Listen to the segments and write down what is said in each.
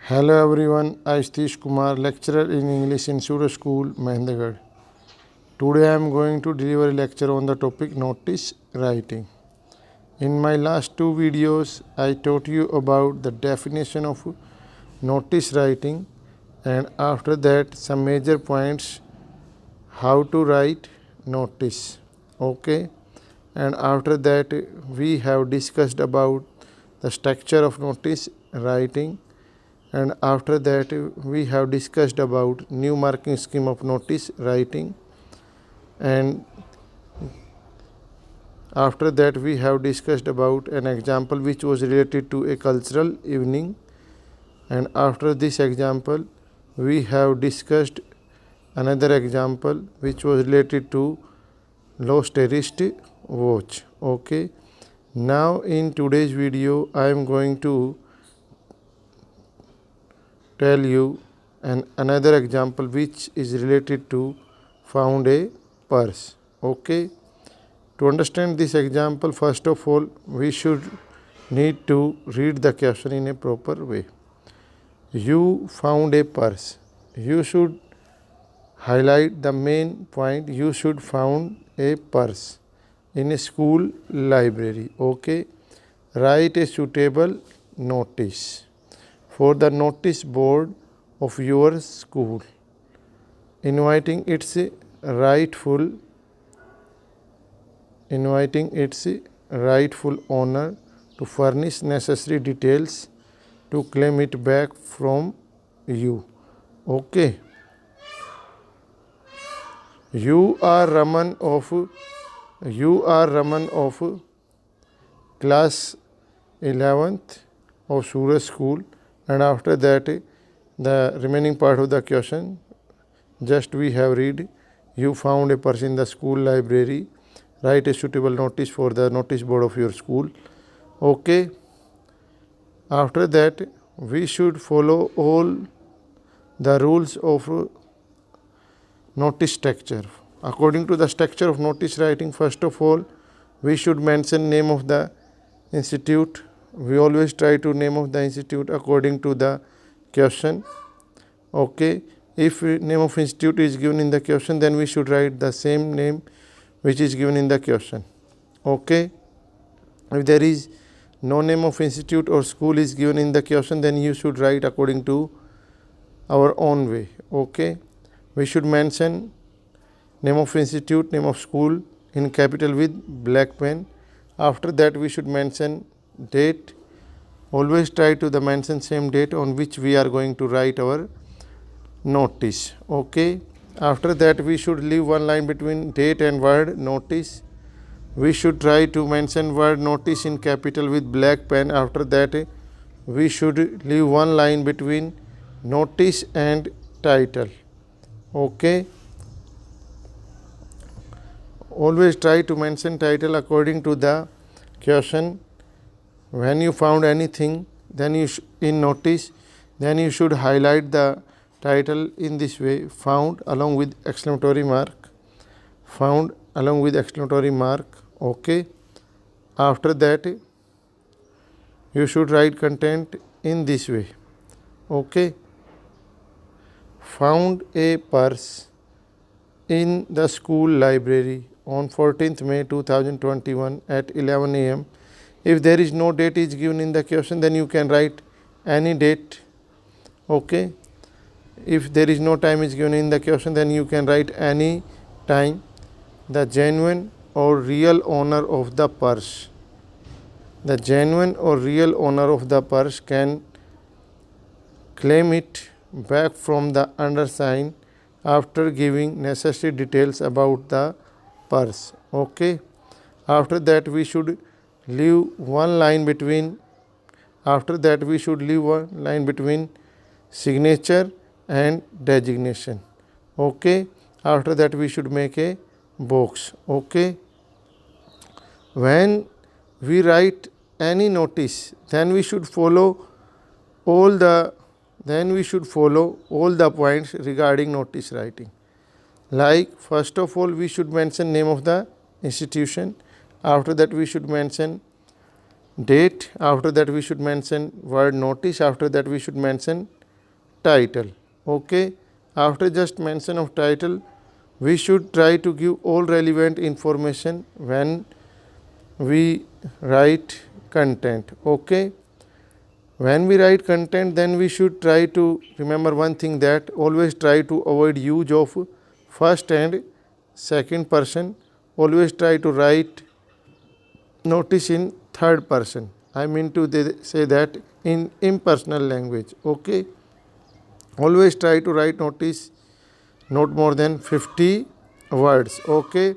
Hello everyone, I Satish Kumar, lecturer in English in Surya School, Mahendragarh. Today I am going to deliver a lecture on the topic notice writing. In my last two videos, I taught you about the definition of notice writing and after that some major points how to write notice. Okay, and after that we have discussed about the structure of notice writing, and after that we have discussed about new marking scheme of notice writing, and after that we have discussed about an example which was related to a cultural evening, and after this example we have discussed another example which was related to lost a wrist watch. Okay, now in today's video I am going to tell you another example which is related to found a purse. Okay, to understand this example, first of all we should need to read the question in a proper way. You found a purse. You should highlight the main point. You should found a purse in a school library. Okay, write a suitable notice for the notice board of your school, inviting its rightful owner to furnish necessary details to claim it back from you. Okay, you are Raman of class 11th of Surya School, and after that the remaining part of the question just we have read. You found a purse in the school library. Write a suitable notice for the notice board of your school. Okay, after that we should follow all the rules of notice structure. According to the structure of notice writing, first of all we should mention name of the institute. We always try to name of the institute according to the question. Okay, if name of institute is given in the question, then we should write the same name which is given in the question. Okay, if there is no name of institute or school is given in the question, then you should write according to our own way. Okay, we should mention name of institute, name of school in capital with black pen. After that we should mention date. Always try to the mention same date on which we are going to write our notice. Okay, after that we should leave one line between date and word notice. We should try to mention word notice in capital with black pen. After that we should leave one line between notice and title. Okay, always try to mention title according to the question. When you found anything, then you in notice, then you should highlight the title in this way: found along with exclamatory mark, found along with exclamatory mark. Okay, after that you should write content in this way. Okay, found a purse in the school library on 14th May 2021 at 11 am. If there is no date is given in the question, then you can write any date. Okay, if there is no time is given in the question, then you can write any time. The genuine or real owner of the purse. The genuine or real owner of the purse can claim it back from the undersigned after giving necessary details about the purse. Okay, after that we should leave one line between signature and designation. Okay, after that we should make a box. Okay, when we write any notice, then we should follow all the points regarding notice writing. Like, first of all we should mention name of the institution. After that we should mention date. After that we should mention word notice. After that we should mention title. Okay, after just mention of title, we should try to give all relevant information when we write content. Okay, when we write content, then we should try to remember one thing, that always try to avoid use of first and second person. Always try to write notice in third person. I mean to say that in impersonal language. Okay, always try to write notice not more than 50 words. Okay,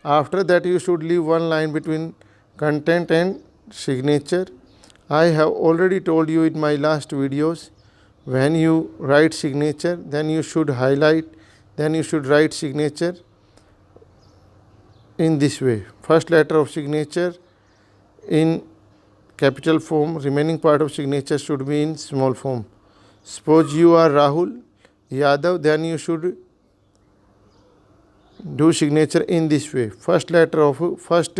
after that you should leave one line between content and signature. I have already told you in my last videos, when you write signature, then you should highlight, then you should write signature in this way. First letter of signature in capital form, remaining part of signature should be in small form. Suppose you are Rahul Yadav, then you should do signature in this way. First letter of first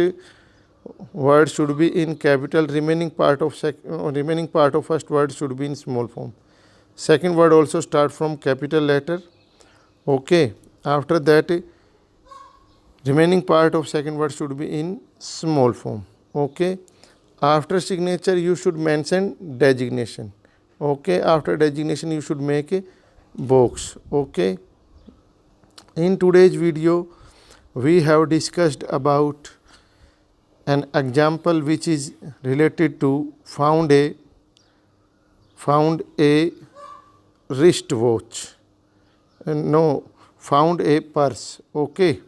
word should be in capital, remaining part of first word should be in small form. Second word also start from capital letter. Okay, after that remaining part of second word should be in small form. Okay, after signature you should mention designation. Okay, after designation you should make a box. Okay, in today's video we have discussed about an example which is related to found a wristwatch. Found a purse. Okay,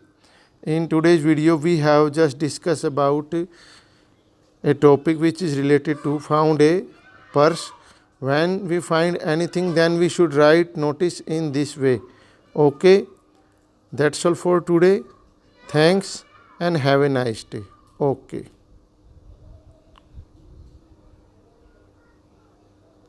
in today's video we have just discussed about a topic which is related to found a purse. When we find anything, then we should write notice in this way. Okay, that's all for today. Thanks and have a nice day. Okay.